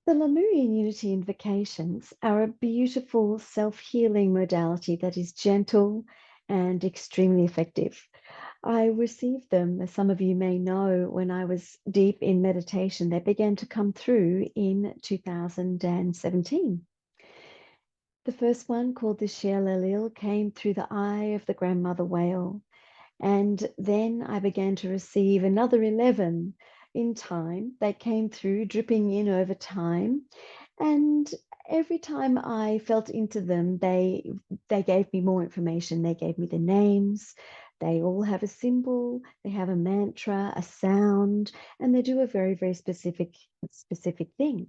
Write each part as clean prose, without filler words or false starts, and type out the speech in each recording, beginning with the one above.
The Lemurian Unity Invocations are a beautiful self-healing modality that is gentle and extremely effective. I received them, as some of you may know, when I was deep in meditation. They began to come through in 2017. The first one, called the Shielelil, came through the eye of the grandmother whale. And then I began to receive another 11 in time. They came through, dripping in over time. And every time I felt into them, they gave me more information. They gave me the names. They all have a symbol, they have a mantra, a sound, and they do a very, very specific thing.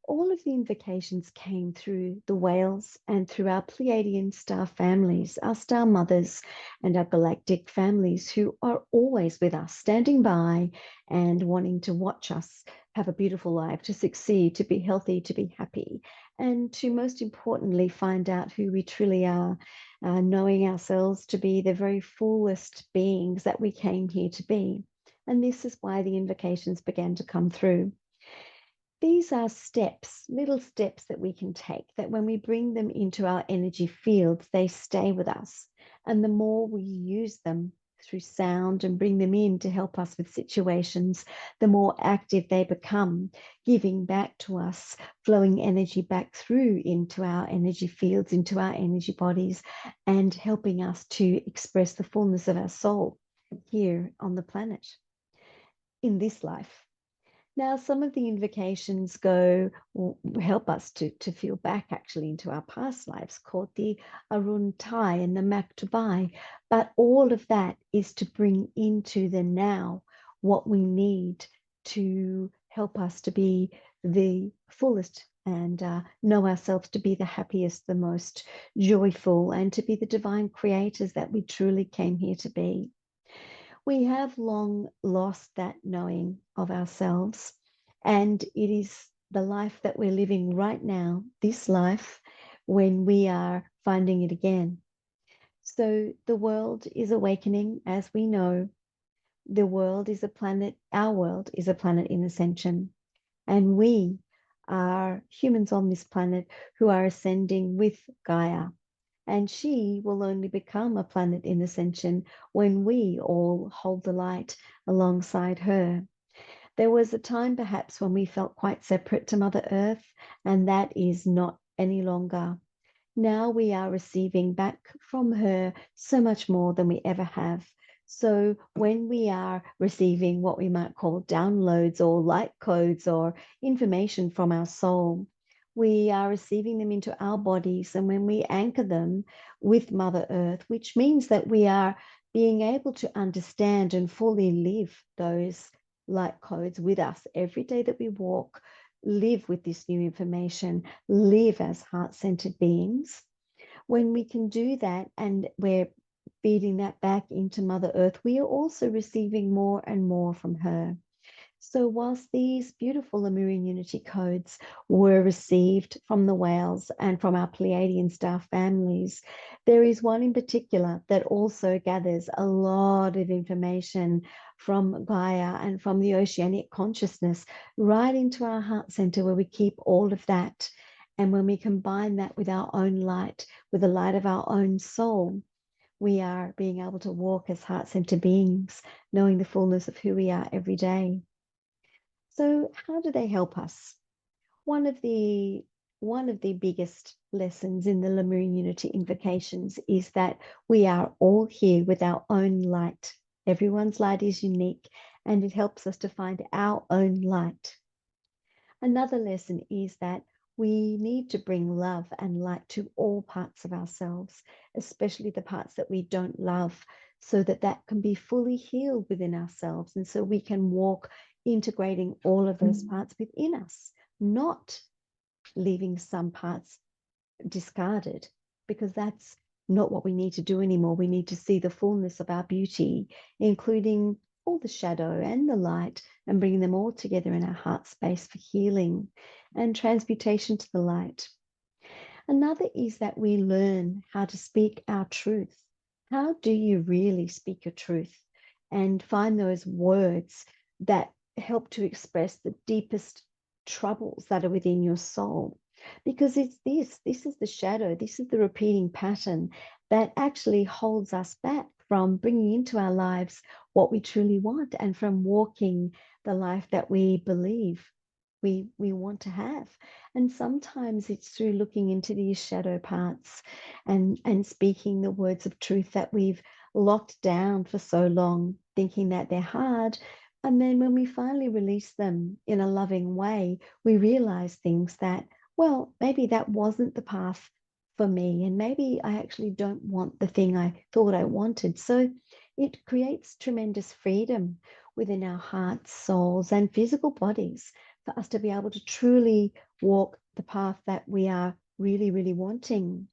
All of the invocations came through the whales and through our Pleiadian star families, our star mothers, and our galactic families who are always with us, standing by and wanting to watch us have a beautiful life, to succeed, to be healthy, to be happy, and to most importantly find out who we truly are, knowing ourselves to be the very fullest beings that we came here to be. And this is why the invocations began to come through. These are steps, little steps that we can take, that when we bring them into our energy fields, they stay with us. And the more we use them through sound and bring them in to help us with situations, the more active they become, giving back to us, flowing energy back through into our energy fields, into our energy bodies, and helping us to express the fullness of our soul here on the planet in this life. Now, some of the invocations go help us to feel back actually into our past lives, called the Arun Tai and the Maktubai. But all of that is to bring into the now what we need to help us to be the fullest and know ourselves to be the happiest, the most joyful, and to be the divine creators that we truly came here to be. We have long lost that knowing of ourselves, and it is the life that we're living right now, this life, when we are finding it again. So the world is awakening, as we know. The world is a planet, our world is a planet in ascension, and we are humans on this planet who are ascending with Gaia, and she will only become a planet in ascension when we all hold the light alongside her. There was a time perhaps when we felt quite separate to Mother Earth, and that is not any longer. Now we are receiving back from her so much more than we ever have. So when we are receiving what we might call downloads or light codes or information from our soul, we are receiving them into our bodies. And when we anchor them with Mother Earth, which means that we are being able to understand and fully live those light codes with us every day that we walk, live with this new information, live as heart-centered beings. When we can do that and we're feeding that back into Mother Earth, we are also receiving more and more from her. So whilst these beautiful Lemurian Unity codes were received from the whales and from our Pleiadian star families, there is one in particular that also gathers a lot of information from Gaia and from the oceanic consciousness right into our heart center, where we keep all of that. And when we combine that with our own light, with the light of our own soul, we are being able to walk as heart center beings, knowing the fullness of who we are every day. So how do they help us? One of the biggest lessons in the Lemurian Unity Invocations is that we are all here with our own light. Everyone's light is unique, and it helps us to find our own light. Another lesson is that we need to bring love and light to all parts of ourselves, especially the parts that we don't love, so that that can be fully healed within ourselves. And so we can walk integrating all of those parts within us, not leaving some parts discarded, because that's not what we need to do anymore. We need to see the fullness of our beauty, including all the shadow and the light, and bring them all together in our heart space for healing and transmutation to the light. Another is that we learn how to speak our truth. How do you really speak your truth and find those words that help to express the deepest troubles that are within your soul. Because it's this is the shadow, this is the repeating pattern that actually holds us back from bringing into our lives what we truly want and from walking the life that we believe we want to have. And sometimes it's through looking into these shadow parts and speaking the words of truth that we've locked down for so long, thinking that they're hard. And then when we finally release them in a loving way, we realize things that, well, maybe that wasn't the path for me. And maybe I actually don't want the thing I thought I wanted. So it creates tremendous freedom within our hearts, souls, and physical bodies for us to be able to truly walk the path that we are really, really wanting.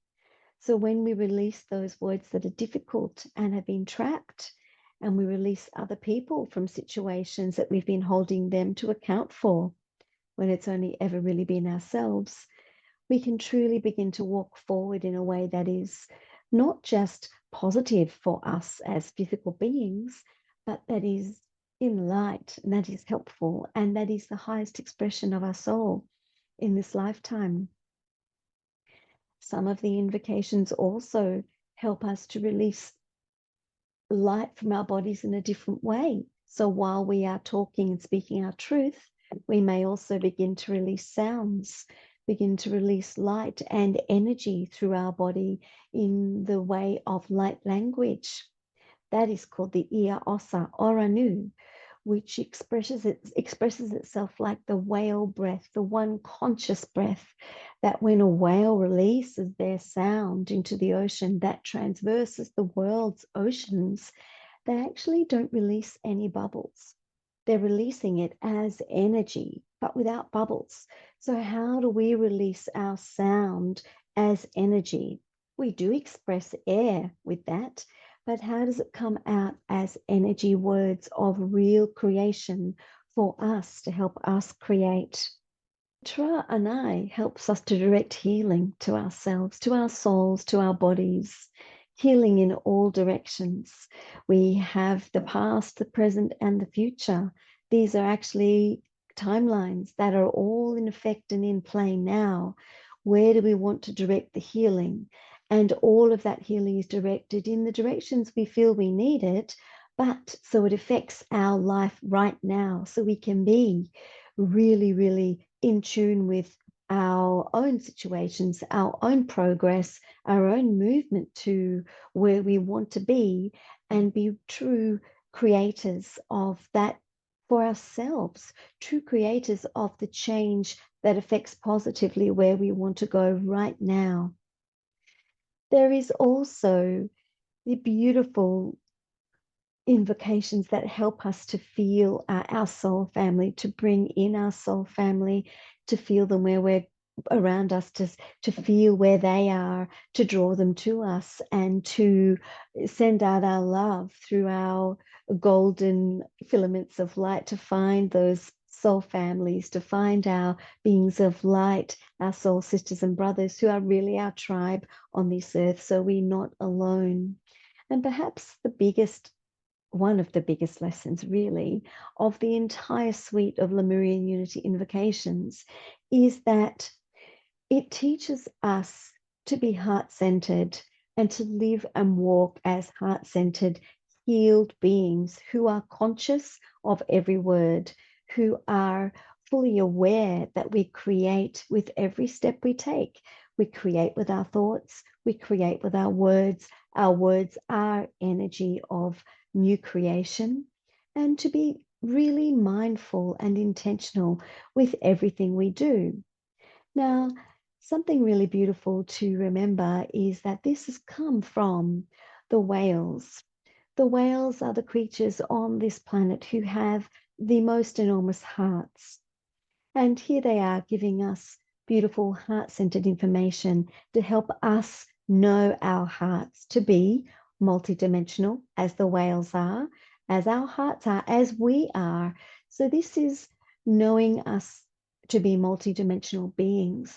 So when we release those words that are difficult and have been trapped, and we release other people from situations that we've been holding them to account for, when it's only ever really been ourselves, we can truly begin to walk forward in a way that is not just positive for us as physical beings, but that is in light and that is helpful and that is the highest expression of our soul in this lifetime. Some of the invocations also help us to release light from our bodies in a different way. So while we are talking and speaking our truth, we may also begin to release sounds, begin to release light and energy through our body in the way of light language. That is called the Ia Osa Oranu, which expresses itself like the whale breath, the one conscious breath, that when a whale releases their sound into the ocean that transverses the world's oceans, they actually don't release any bubbles. They're releasing it as energy, but without bubbles. So, how do we release our sound as energy? We do express air with that, but how does it come out as energy words of real creation for us to help us create? Tra Anai helps us to direct healing to ourselves, to our souls, to our bodies, healing in all directions. We have the past, the present, and the future. These are actually timelines that are all in effect and in play now. Where do we want to direct the healing? And all of that healing is directed in the directions we feel we need it, but so it affects our life right now, so we can be really, really in tune with our own situations, our own progress, our own movement to where we want to be, and be true creators of that for ourselves, true creators of the change that affects positively where we want to go right now. There is also the beautiful invocations that help us to feel our soul family, to bring in our soul family, to feel them where we're around us, to feel where they are, to draw them to us, and to send out our love through our golden filaments of light to find those soul families, to find our beings of light, our soul sisters and brothers who are really our tribe on this earth, so we're not alone. And perhaps the biggest one of the biggest lessons, really, of the entire suite of Lemurian Unity invocations is that it teaches us to be heart centered and to live and walk as heart centered, healed beings who are conscious of every word, who are fully aware that we create with every step we take. We create with our thoughts, we create with our words. Our words are energy of new creation, and to be really mindful and intentional with everything we do. Now, something really beautiful to remember is that this has come from the whales. The whales are the creatures on this planet who have the most enormous hearts. And here they are giving us beautiful heart centered information to help us know our hearts to be multidimensional, as the whales are, as our hearts are, as we are. So, this is knowing us to be multidimensional beings.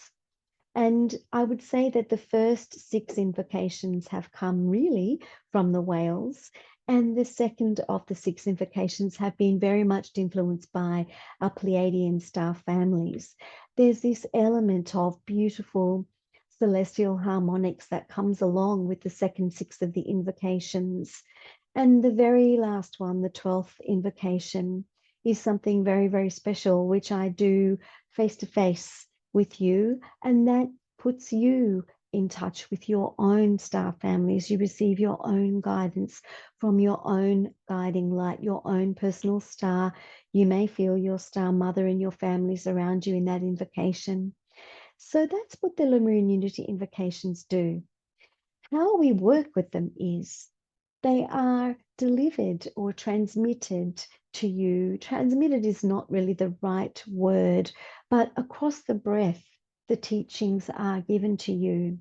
And I would say that the first 6 invocations have come really from the whales. And the second of the 6 invocations have been very much influenced by our Pleiadian star families. There's this element of beautiful celestial harmonics that comes along with the second 6 of the invocations. And the very last one, the 12th invocation, is something very, very special, which I do face to face with you. And that puts you in touch with your own star families. You receive your own guidance from your own guiding light, your own personal star. You may feel your star mother and your families around you in that invocation. So that's what the Lemurian Unity invocations do. How we work with them is they are delivered or transmitted to you. Transmitted is not really the right word, but across the breath, the teachings are given to you.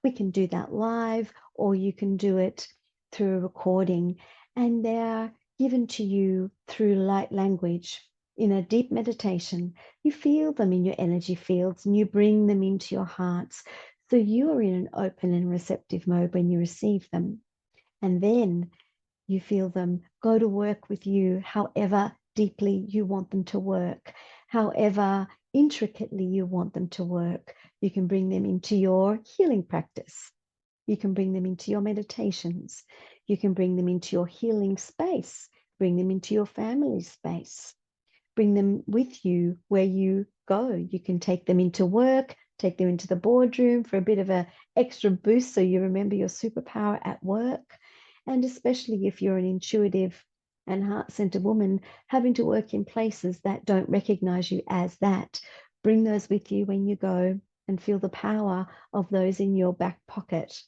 We can do that live, or you can do it through a recording, and they are given to you through light language. In a deep meditation, you feel them in your energy fields and you bring them into your hearts. So you are in an open and receptive mode when you receive them. And then you feel them go to work with you however deeply you want them to work, however intricately you want them to work. You can bring them into your healing practice. You can bring them into your meditations. You can bring them into your healing space, bring them into your family space. Bring them with you where you go. You can take them into work, take them into the boardroom for a bit of an extra boost so you remember your superpower at work. And especially if you're an intuitive and heart-centered woman having to work in places that don't recognize you as that, bring those with you when you go and feel the power of those in your back pocket.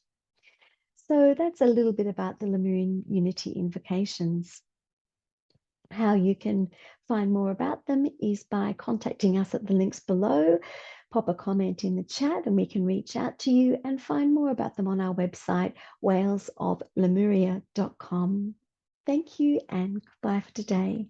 So that's a little bit about the Lemurian Unity invocations. How you can find more about them is by contacting us at the links below. Pop a comment in the chat and we can reach out to you and find more about them on our website, whalesoflemuria.com. Thank you and goodbye for today.